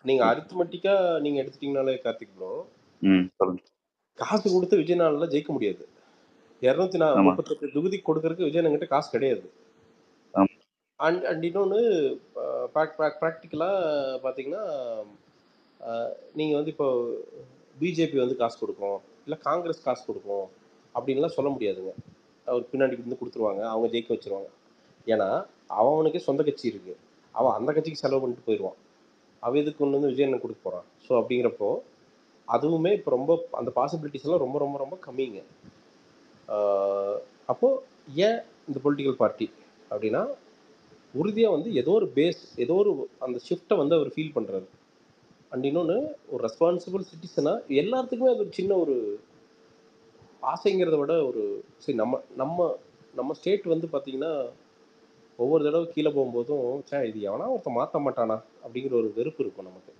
நீங்க அரித்மெட்டிக்கா நீங்க எடுத்துட்டீங்கனாலே கார்த்திக் ப்ரோ, சொல்லுங்க. காசு கொடுத்து விஜயனால ஜெயிக்க முடியாது. 238 தொகுதி கொடுக்கறதுக்கு விஜயன் காசு கிடையாது. அண்ட் இன்னொன்னு ப்ராக்டிக்கலா பாத்தீங்கன்னா, நீங்க வந்து இப்போ பிஜேபி வந்து காசு கொடுக்கும், இல்ல காங்கிரஸ் காசு கொடுக்கும் அப்படின்லாம் சொல்ல முடியாதுங்க. அவர் பின்னாடி இருந்து கொடுத்துருவாங்க, அவங்க ஜெயிக்க வச்சிருவாங்க. ஏன்னா அவனுக்கே சொந்த கட்சி இருக்கு, அவன் அந்த கட்சிக்கு செலவு பண்ணிட்டு போயிடுவான். அவன் இதுக்கு கொண்டு வந்து விஜயன் கொடுக்க போறான். ஸோ அப்படிங்கிறப்போ அதுவுமே இப்போ ரொம்ப அந்த பாசிபிலிட்டிஸ் எல்லாம் ரொம்ப ரொம்ப ரொம்ப கம்மிங்க. அப்போ ஏன் இந்த பொலிட்டிக்கல் பார்ட்டி அப்படின்னா உறுதியா வந்து ஏதோ ஒரு பேஸ், ஏதோ ஒரு அந்த ஷிஃப்ட்டை வந்து அவர் ஃபீல் பண்றாரு. அண்ட் இன்னொன்று ஒரு ரெஸ்பான்சிபிள் சிட்டிசனா எல்லாத்துக்குமே அது ஒரு சின்ன ஒரு ஆசைங்கிறத விட ஒரு சரி நம்ம நம்ம நம்ம ஸ்டேட் வந்து பார்த்தீங்கன்னா ஒவ்வொரு தடவை கீழே போகும்போதும் இது எவனா ஒருத்தன் மாற்ற மாட்டானா அப்படிங்கிற ஒரு வெறுப்பு இருக்கும் நமக்கு.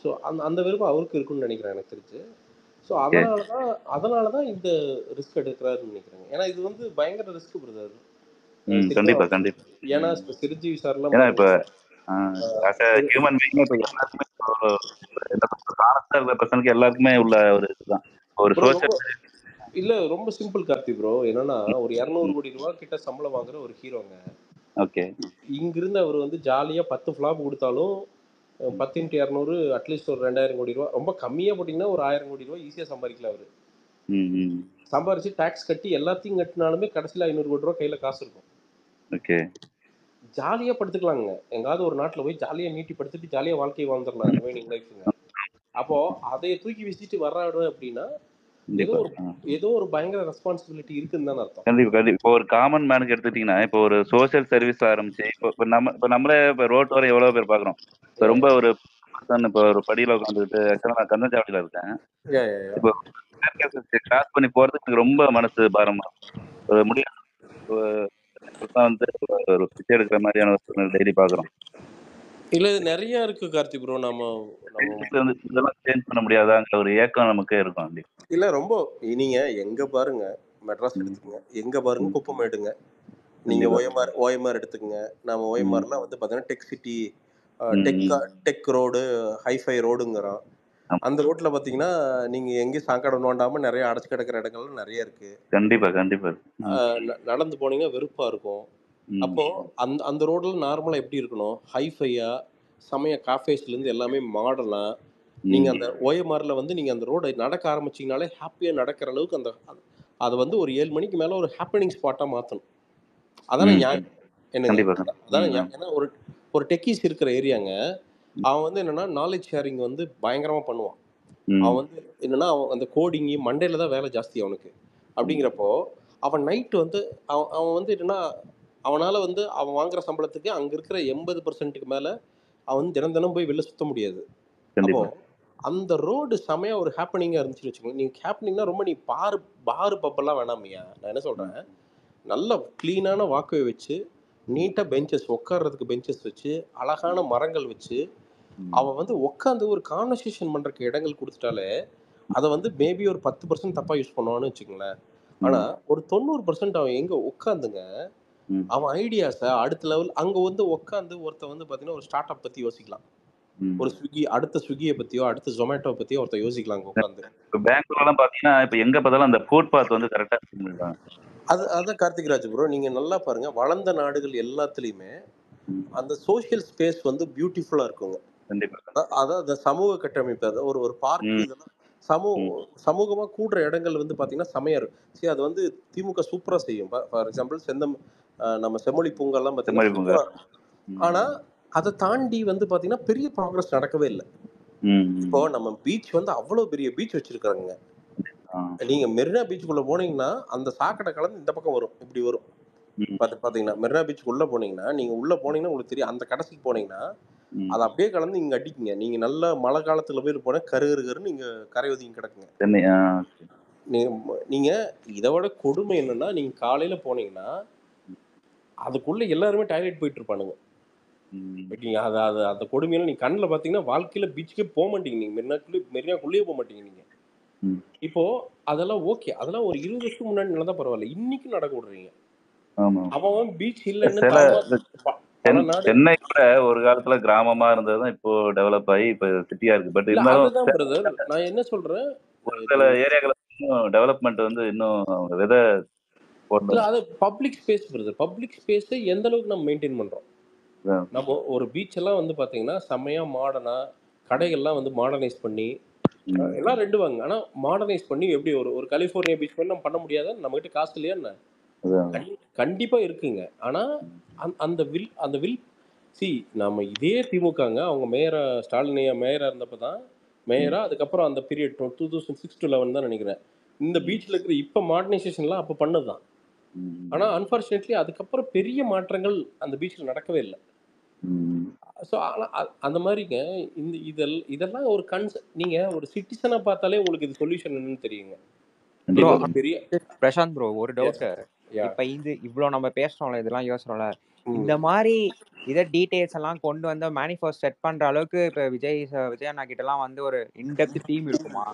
ஸோ அந்த வெறுப்பு அவருக்கு இருக்குன்னு நினைக்கிறேன் எனக்கு தெரிஞ்சு. ஸோ அதனால தான் இந்த ரிஸ்க் எடுக்கிறாருன்னு நினைக்கிறேன். ஏன்னா இது வந்து பயங்கர ரிஸ்க் பிரதர். கண்டிப்பா கண்டிப்பா. ஏன்னா சிரஞ்சீவி சார்லாம் ஏன்னா இப்ப ஹியூமன் பீயிங் இப்ப எல்லாருக்குமே பர்சனுக்கு எல்லாருக்குமே உள்ள ஒரு இதுதான் ஒரு சோஷியல். இல்ல ரொம்ப சிம்பிள் கார்த்தி ப்ரோ. என்னன்னா ஒரு 200 கோடி ரூபாய் கிட்ட சம்பளம் வாங்குற ஒரு ஹீரோங்க. ஓகே. இங்கிருந்து அவர் வந்து ஜாலியா 10 ஃபிளாப் கொடுத்தாலும் 10 × 200 அட்லீஸ்ட் ஒரு 2000 கோடி ரூபாய், ரொம்ப கம்மியா போட்டீங்கன்னா ஒரு 1000 கோடி ரூபாய் ஈஸியா சம்பாதிக்கலாம். அவரு சம்பாரிச்சு டாக்ஸ் கட்டி எல்லாத்தையும் கட்டினாலுமே கடைசியில 500 கோடி ரூபாய் கையில காசு இருக்கும். ஓகே. ஜாலியா படுத்துக்கலாங்க, எங்காவது ஒரு நாட்டுல போய் ஜாலியா நீட்டி படுத்துட்டு ஜாலியா வாழ்க்கையை வாழ்ந்துடலாம் ரிமைனிங் லைஃப்ங்க. அப்போ அதை தூக்கி வீசிட்டு வர்றாரு அப்படின்னா ஏதோ ஒரு பயங்கர ரெஸ்பான்சிபிலிட்டி இருக்குன்னு தான் அர்த்தம். கண்டிப்பா. இப்போ ஒரு காமன் மேனுக்கு எடுத்துட்டீங்கன்னா, இப்போ ஒரு சோசியல் சர்வீஸ் ஆரம்பிச்சு இப்போ நம்மளே இப்போ ரோட் வரை எவ்வளவு பேர் பாக்குறோம். இப்போ ரொம்ப ஒரு இப்போ ஒரு படியில உட்காந்துட்டு ஆக்சுவலா நான் கந்தஞ்சாவடியில இருக்கேன். இப்போ கிராஸ் பண்ணி போறதுக்கு ரொம்ப மனசு பாரமா ஒரு முடியாது. வந்து ஒரு பிச்சை எடுக்கிற மாதிரியான ஒரு டெய்லி பாக்குறோம். இல்ல இது நிறைய இருக்கு கார்த்தி ப்ரோ. நம்ம இதெல்லாம் சேஞ்ச் பண்ண முடியாதாங்கிற ஒரு ஏக்கம் நமக்கே இருக்கும். இல்ல ரொம்ப நீங்க எங்க பாருங்க, மெட்ராஸ் எடுத்துக்கங்க, எங்க பாருங்க குப்பமேடுங்க, நீங்க ஓஎம்ஆர் எடுத்துக்கங்க. நம்ம ஓஎம்ஆர்லாம் வந்து பாத்தீங்கன்னா tech city, tech road, hifi ரோடுங்கிறோம். அந்த ரோட்ல பாத்தீங்கன்னா நீங்க எங்கேயும் சாக்கடை நோண்டாம நிறைய அடைச்சு கிடக்கிற இடங்கள்லாம் நிறைய இருக்கு. கண்டிப்பா கண்டிப்பா. நடந்து போனீங்கன்னா வெறுப்பா இருக்கும். அப்போ அந்த ரோட்ல நார்மலா எப்படி இருக்கணும், ஹைஃபையா சமய காஃபேஸ்ல இருந்து எல்லாமே மாடலா. நீங்க அந்த ஓஎம்ஆர்ல வந்து நீங்க அந்த ரோடை நடக்க ஆரம்பிச்சீங்கனாலே ஹாப்பியா நடக்கிற அளவுக்கு அந்த அதை வந்து ஒரு 7 மணிக்கு மேல ஒரு ஹாப்பனிங் ஸ்பாட்டா மாத்தணும். அதான நியாயம் என்னங்க? அதான நியாயம். ஏன்னா ஒரு டெக்கீஸ் இருக்கிற ஏரியாங்க, அவன் வந்து என்னன்னா நாலேஜ் ஷேரிங் வந்து பயங்கரமா பண்ணுவான். அவன் வந்து என்னன்னா அவன் அந்த கோடிங் மண்டேல தான் வேலை ஜாஸ்தி அவனுக்கு. அப்படிங்கிறப்போ அவன் நைட்டு வந்து அவன் வந்து என்னன்னா அவனால வந்து அவன் வாங்குற சம்பளத்துக்கு அங்க இருக்கிற 80% மேல அவன் வந்து தினம் போய் வெளில சுத்த முடியாது. அப்போ அந்த ரோடு செமையா ஒரு ஹாப்பனிங்கா இருந்துச்சுன்னு வச்சுக்கோங்க. நீங்க ஹாப்பனிங்னா ரொம்ப நீ பாரு பப்பெல்லாம் வேணாமையா. நான் என்ன சொல்றேன், நல்ல கிளீனான வாக்வே வச்சு, நீட்டா பெஞ்சஸ் உட்கார்றதுக்கு பெஞ்சஸ் வச்சு, அழகான மரங்கள் வச்சு, அவன் வந்து உட்காந்து ஒரு கான்வர்சேஷன் பண்றதுக்கு இடங்கள் கொடுத்துட்டாலே அதை வந்து மேபி ஒரு 10% தப்பா யூஸ் பண்ணுவான்னு வச்சுக்கோங்களேன். ஆனா ஒரு 90% அவன் எங்க உட்காந்துங்க அவன் ஐடியாஸை அடுத்த லெவல் அங்க வந்து உட்காந்து ஒருத்தன் வந்து பாத்தீங்கன்னா ஒரு ஸ்டார்ட் அப் பத்தி யோசிக்கலாம். ஒரு அடுத்த ஸ்விக்கியை பத்தியோ அடுத்த ஜொமேட்டோ பத்தியோ ஒருத்தர் யோசிக்கலாம் உட்காந்து. பெங்களூர்லாம் பாத்தீங்கன்னா இப்ப எங்க பார்த்தாலும் அந்த ஃபுட் பாத் வந்து கரெக்டா அதான் கார்த்திக்ராஜ் ப்ரோ, நீங்க நல்லா பாருங்க, வளர்ந்த நாடுகள் எல்லாத்துலயுமே அந்த சோசியல் ஸ்பேஸ் வந்து பியூட்டிஃபுல்லா இருக்குங்க. அதான் அந்த சமூக கட்டமைப்பு, அதாவது ஒரு பார்க், இதெல்லாம் சமூகமா கூடுற இடங்கள் வந்து பாத்தீங்கன்னா செமையா இருக்கும். சரி, அது வந்து திமுக சூப்பரா செய்யும். ஃபார் எக்ஸாம்பிள் நம்ம செம்மொழி பூங்கெல்லாம் பாத்தீங்கன்னா. ஆனா அதை தாண்டி வந்து பாத்தீங்கன்னா பெரிய ப்ராக்ரஸ் நடக்கவே இல்லை. இப்போ நம்ம பீச் வந்து அவ்வளவு பெரிய பீச் வச்சிருக்காங்க. நீங்க மெரினா பீச்சுக்குள்ள போனீங்கன்னா அந்த சாக்கடை கலந்து இந்த பக்கம் வரும், இப்படி வரும். பாத்தீங்கன்னா மெரினா பீச்சுக்கு உள்ள போனீங்கன்னா, நீங்க உள்ள போனீங்கன்னா உங்களுக்கு தெரியும். அந்த கடைசிக்கு போனீங்கன்னா அது அப்படியே கலந்து இங்க அடிக்குங்க. நீங்க நல்ல மழை காலத்துல போய் போன கருன்னு நீங்க கரை ஒதுங்கி கிடக்குங்க. நீங்க இதை விட கொடுமை என்னன்னா, நீங்க காலையில போனீங்கன்னா அதுக்குள்ள எல்லாருமே டாய்லெட் போயிட்டு இருப்பானுங்க. ஓகேங்க. அது அது அந்த கொடுமையில நீங்க கண்ணுல பாத்தீங்கன்னா வாழ்க்கையில பீச்சுக்கே போக மாட்டீங்க. நீங்க மெரினாக்குள்ளேயே போக மாட்டீங்க நீங்க. இப்போ அதெல்லாம் ஓகே. அதெல்லாம் ஒரு 20 வருஷத்துக்கு முன்னாடி நடந்தா பரவாயில்ல. இன்னைக்கும் நடக்க விடுறீங்க. ஆமா. அவன் பீச் இல்லன்னு சில பல நாடு சென்னை கூட ஒரு காலத்துல கிராமமா இருந்ததுதான் இப்போ டெவலப் ஆகி இப்ப சிட்டியா இருக்கு. பட் இல்ல இருந்தாலும் அதுதான் பிரதர். நான் என்ன சொல்றேன், ஒரு சில ஏரியாக்கள் இன்னும் டெவலப்மெண்ட் வந்து இன்னும் அவங்க விதை இல்ல போடல. அது பப்ளிக் ஸ்பேஸ் பிரதர். பப்ளிக் ஸ்பேஸை எந்த அளவுக்கு நம்ம மெயின்டைன் பண்றோம்? நம்ம ஒரு பீச் எல்லாம் வந்து பாத்தீங்கன்னா செம்மையா மாடர்னா கடைகள்லாம் வந்து மாடர்னைஸ் பண்ணி எல்லாம் ரெண்டு வாங்க. ஆனா மாடர்னைஸ் பண்ணி எப்படி ஒரு ஒரு கலிபோர்னியா பீச் பண்ணி நம்ம பண்ண முடியாத? நம்ம கிட்ட காசு இல்லையா என்ன? கண்டிப்பா இருக்குங்க. ஆனா அந்த வில் சி நம்ம இதே திமுகங்க அவங்க மேயரா ஸ்டாலினியா மேயரா இருந்தப்பதான் மேயரா அதுக்கப்புறம் அந்த பீரியட் 2006 to 11 தான் நினைக்கிறேன். இந்த பீச்ல இருக்கிற இப்ப மாடர்னைசேஷன்லாம் அப்ப பண்ணதுதான். ஆனா அன்பார்ச்சுனேட்லி அதுக்கப்புறம் பெரிய மாற்றங்கள் அந்த பீச்ல நடக்கவே இல்லை. ஸோ அந்த மாதிரிங்க இதெல்லாம் ஒரு நீங்க ஒரு சிட்டிசனா பார்த்தாலே உங்களுக்கு இது சொல்யூஷன் என்னன்னு தெரியுங்க. ப்ரோ பெரிய பிரசாந்த் ப்ரோ ஒரு டவுட். இப்ப இவ்வளவு நம்ம பேசுறோம்ல, இதெல்லாம் யோசிக்கிறோம்ல, இந்த மாதிரி இதை டீடைல்ஸ் எல்லாம் கொண்டு வந்து மேனிஃபெஸ்டோ செட் பண்ற அளவுக்கு இப்ப விஜய் அண்ணா கிட்ட எல்லாம் வந்து ஒரு இன்டெப்த் டீம் இருக்குமா?